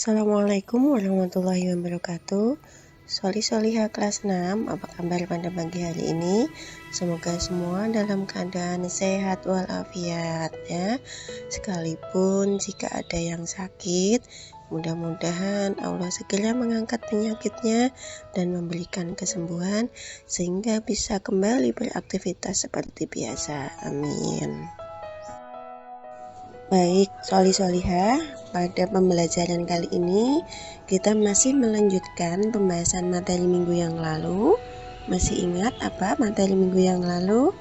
Assalamualaikum warahmatullahi wabarakatuh. Solihah kelas 6, apa kabar pada pagi hari ini? Semoga semua dalam keadaan sehat walafiat ya. Sekalipun jika ada yang sakit, mudah-mudahan Allah segera mengangkat penyakitnya dan memberikan kesembuhan sehingga bisa kembali beraktivitas seperti biasa. Amin. Baik, solihah, pada pembelajaran kali ini kita masih melanjutkan pembahasan materi minggu yang lalu. Masih ingat apa materi minggu yang lalu?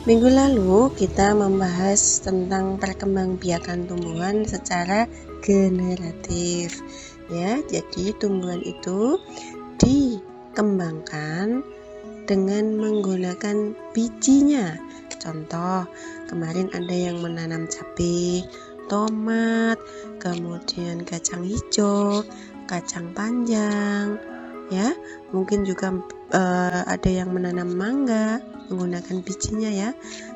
Minggu lalu kita membahas tentang perkembangbiakan tumbuhan secara generatif. Ya, jadi tumbuhan itu dikembangkan dengan menggunakan bijinya. Contoh, kemarin ada yang menanam cabai, tomat, kemudian kacang hijau, kacang panjang, ya. Mungkin juga ada yang menanam mangga menggunakan bijinya ya.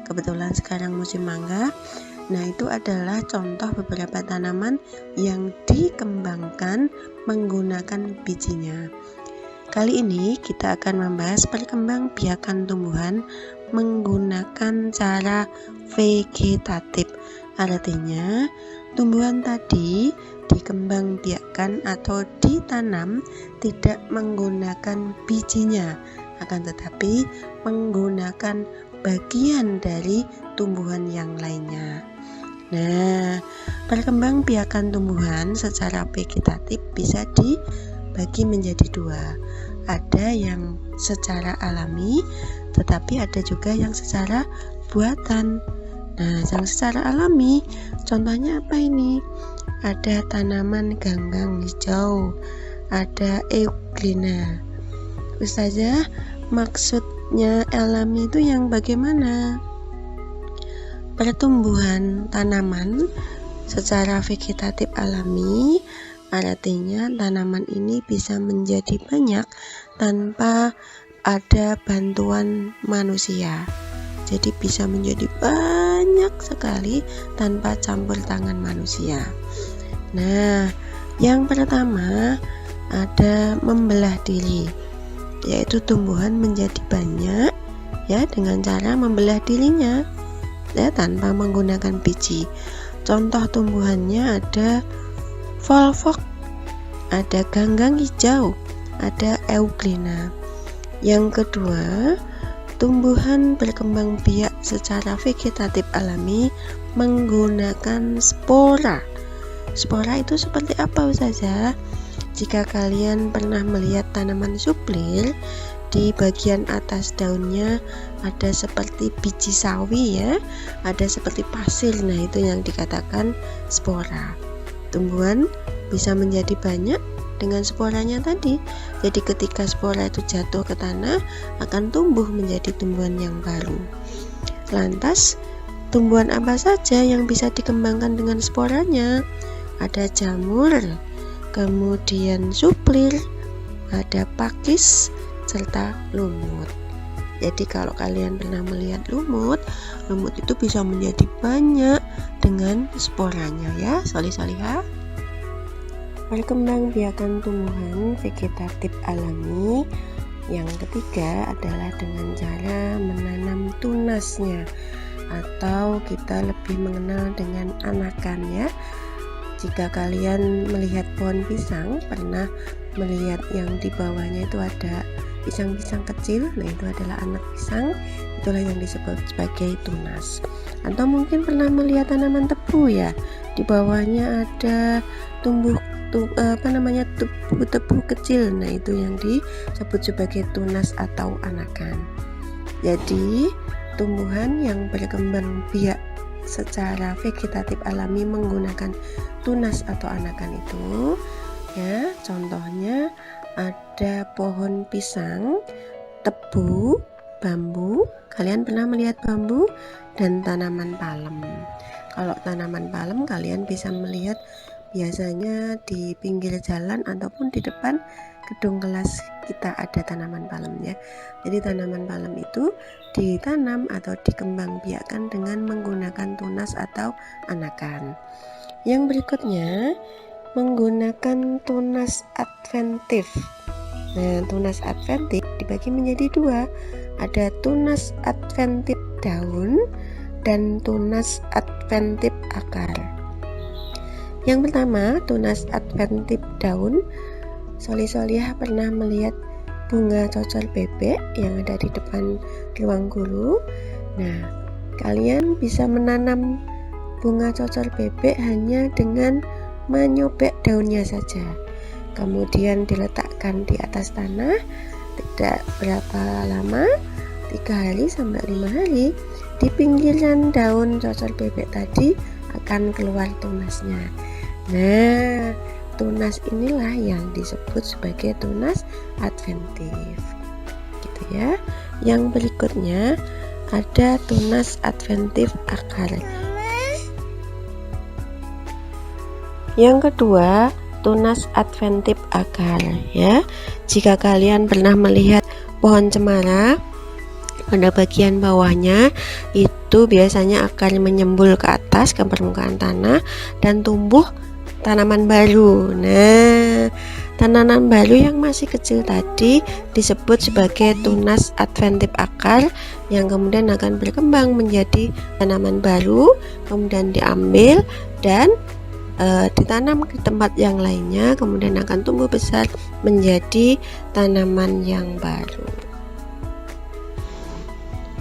Kebetulan sekarang musim mangga. Nah, itu adalah contoh beberapa tanaman yang dikembangkan menggunakan bijinya. Kali ini kita akan membahas perkembangbiakan tumbuhan menggunakan cara vegetatif. Artinya, tumbuhan tadi dikembangbiakan atau ditanam tidak menggunakan bijinya, akan tetapi menggunakan bagian dari tumbuhan yang lainnya. Nah, perkembangbiakan tumbuhan secara vegetatif bisa dibagi menjadi dua. Ada yang secara alami, tetapi ada juga yang secara buatan. Nah, yang secara alami, contohnya apa ini? Ada tanaman ganggang hijau, ada euglena. Ustazah, maksudnya alami itu yang bagaimana? Pertumbuhan tanaman secara vegetatif alami artinya tanaman ini bisa menjadi banyak tanpa ada bantuan manusia. Jadi bisa menjadi banyak sekali tanpa campur tangan manusia. Nah, yang pertama ada membelah diri, yaitu tumbuhan menjadi banyak ya dengan cara membelah dirinya ya tanpa menggunakan biji. Contoh tumbuhannya ada volvox, ada ganggang hijau, ada euglena. Yang kedua, tumbuhan berkembang biak secara vegetatif alami menggunakan spora. Spora itu seperti apa Ustazah? Jika kalian pernah melihat tanaman suplir, di bagian atas daunnya ada seperti biji sawi ya, ada seperti pasir. Nah, itu yang dikatakan spora. Tumbuhan bisa menjadi banyak dengan sporanya tadi. Jadi ketika spora itu jatuh ke tanah, akan tumbuh menjadi tumbuhan yang baru. Lantas, tumbuhan apa saja yang bisa dikembangkan dengan sporanya? Ada jamur, kemudian suplir, ada pakis, serta lumut. Jadi kalau kalian pernah melihat lumut itu bisa menjadi banyak dengan sporanya ya, solihah. Perkembangbiakan tumbuhan vegetatif alami yang ketiga adalah dengan cara menanam tunasnya, atau kita lebih mengenal dengan anakan ya. Jika kalian melihat pohon pisang, pernah melihat yang di bawahnya itu ada pisang-pisang kecil, nah itu adalah anak pisang, itulah yang disebut sebagai tunas. Atau mungkin pernah melihat tanaman tebu ya, di bawahnya ada tebu kecil, nah itu yang disebut sebagai tunas atau anakan. Jadi tumbuhan yang berkembang biak secara vegetatif alami menggunakan tunas atau anakan itu ya, contohnya ada pohon pisang, tebu, bambu. Kalian pernah melihat bambu? Dan tanaman palem. Kalau tanaman palem kalian bisa melihat biasanya di pinggir jalan ataupun di depan gedung kelas kita ada tanaman palemnya. Jadi tanaman palem itu ditanam atau dikembangbiakkan dengan menggunakan tunas atau anakan. Yang berikutnya menggunakan tunas adventif. Nah, tunas adventif dibagi menjadi dua. Ada tunas adventif daun dan tunas adventif akar. Yang pertama, tunas adventif daun. Soli-soliah pernah melihat bunga cocor bebek yang ada di depan ruang guru. Nah, kalian bisa menanam bunga cocor bebek hanya dengan menyobek daunnya saja, kemudian diletakkan di atas tanah. Tidak berapa lama, 3 hari sampai 5 hari, di pinggiran daun cocor bebek tadi akan keluar tunasnya. Nah, tunas inilah yang disebut sebagai tunas adventif, gitu ya. Yang berikutnya ada tunas adventif akar. Yang kedua, tunas adventif akar, ya. Jika kalian pernah melihat pohon cemara, pada bagian bawahnya itu biasanya akar menyembul ke atas ke permukaan tanah dan tumbuh tanaman baru. Nah, tanaman baru yang masih kecil tadi disebut sebagai tunas adventif akar, yang kemudian akan berkembang menjadi tanaman baru, kemudian diambil dan ditanam ke tempat yang lainnya, kemudian akan tumbuh besar menjadi tanaman yang baru.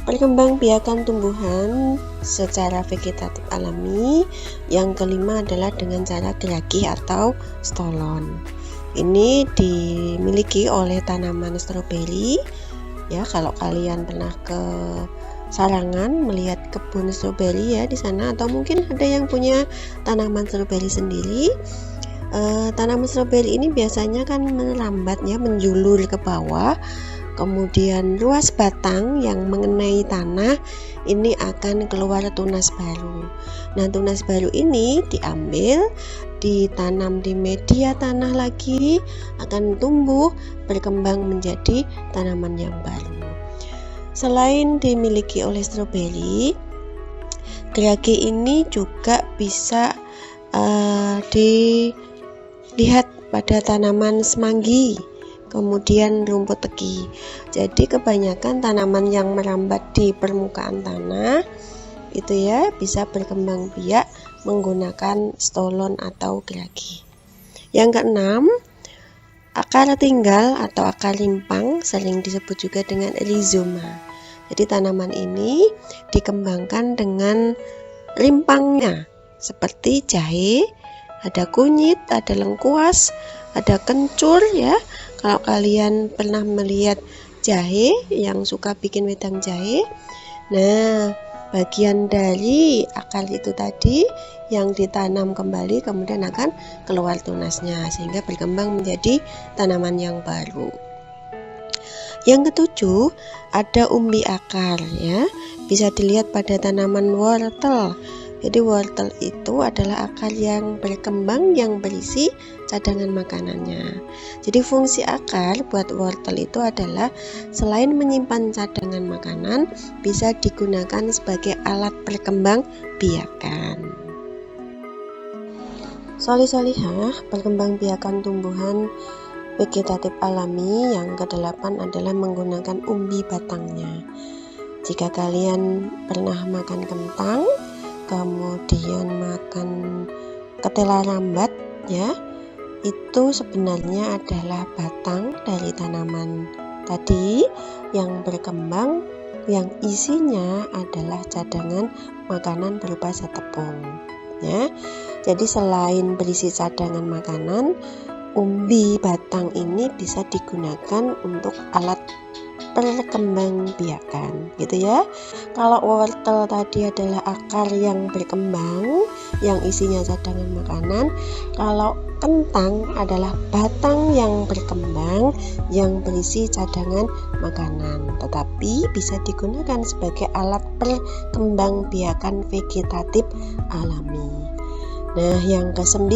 Perkembangbiakan tumbuhan secara vegetatif alami. Yang kelima adalah dengan cara geragi atau stolon. Ini dimiliki oleh tanaman stroberi, ya. Kalau kalian pernah ke Sarangan melihat kebun stroberi ya di sana, atau mungkin ada yang punya tanaman stroberi sendiri. Tanaman stroberi ini biasanya kan merambat ya, menjulur ke bawah, kemudian luas batang yang mengenai tanah ini akan keluar tunas baru. Nah, tunas baru ini diambil, ditanam di media tanah lagi, akan tumbuh berkembang menjadi tanaman yang baru. Selain dimiliki oleh stroberi, gerage ini juga bisa dilihat pada tanaman semanggi, kemudian rumput teki. Jadi kebanyakan tanaman yang merambat di permukaan tanah itu ya bisa berkembang biak menggunakan stolon atau gerage. Yang keenam, akar tinggal atau akar rimpang, sering disebut juga dengan rhizoma. Jadi tanaman ini dikembangkan dengan rimpangnya, seperti jahe, ada kunyit, ada lengkuas, ada kencur ya. Kalau kalian pernah melihat jahe yang suka bikin wedang jahe, nah bagian dari akar itu tadi yang ditanam kembali kemudian akan keluar tunasnya sehingga berkembang menjadi tanaman yang baru. Yang ketujuh, ada umbi akar ya. Bisa dilihat pada tanaman wortel. Jadi wortel itu adalah akar yang berkembang yang berisi cadangan makanannya. Jadi fungsi akar buat wortel itu adalah selain menyimpan cadangan makanan, bisa digunakan sebagai alat perkembang biakan. Soli-solihah, perkembang biakan tumbuhan vegetatif alami. Yang ke-8 adalah menggunakan umbi batangnya. Jika kalian pernah makan kentang, kemudian makan ketela rambat ya, itu sebenarnya adalah batang dari tanaman tadi yang berkembang, yang isinya adalah cadangan makanan berupa setepung ya. Jadi selain berisi cadangan makanan, umbi batang ini bisa digunakan untuk alat perkembang biakan gitu ya. Kalau wortel tadi adalah akar yang berkembang yang isinya cadangan makanan, kalau kentang adalah batang yang berkembang yang berisi cadangan makanan, tetapi bisa digunakan sebagai alat perkembang biakan vegetatif alami. Nah, yang ke-9,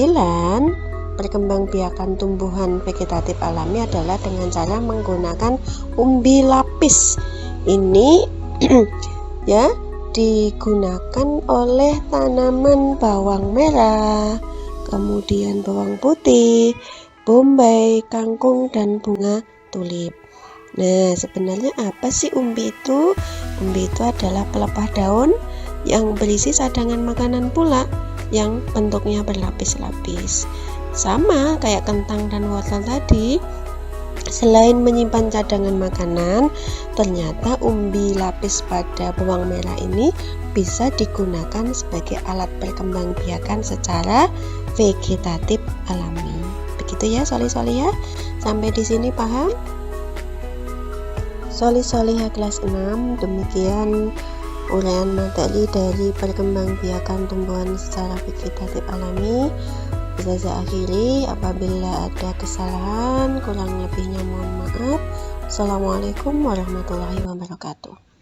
perkembangbiakan tumbuhan vegetatif alami adalah dengan cara menggunakan umbi lapis. Ini ya digunakan oleh tanaman bawang merah, kemudian bawang putih, bombay, kangkung, dan bunga tulip. Nah, sebenarnya apa sih umbi itu? Umbi itu adalah pelepah daun yang berisi cadangan makanan pula, yang bentuknya berlapis-lapis. Sama kayak kentang dan wortel tadi. Selain menyimpan cadangan makanan, ternyata umbi lapis pada bawang merah ini bisa digunakan sebagai alat perkembangbiakan secara vegetatif alami. Begitu ya Soli-Soli ya. Sampai di sini paham? Soli-Soliha kelas 6, demikian uraian materi dari perkembangbiakan tumbuhan secara vegetatif alami. Bisa saya akhiri, apabila ada kesalahan kurang lebihnya mohon maaf. Assalamualaikum warahmatullahi wabarakatuh.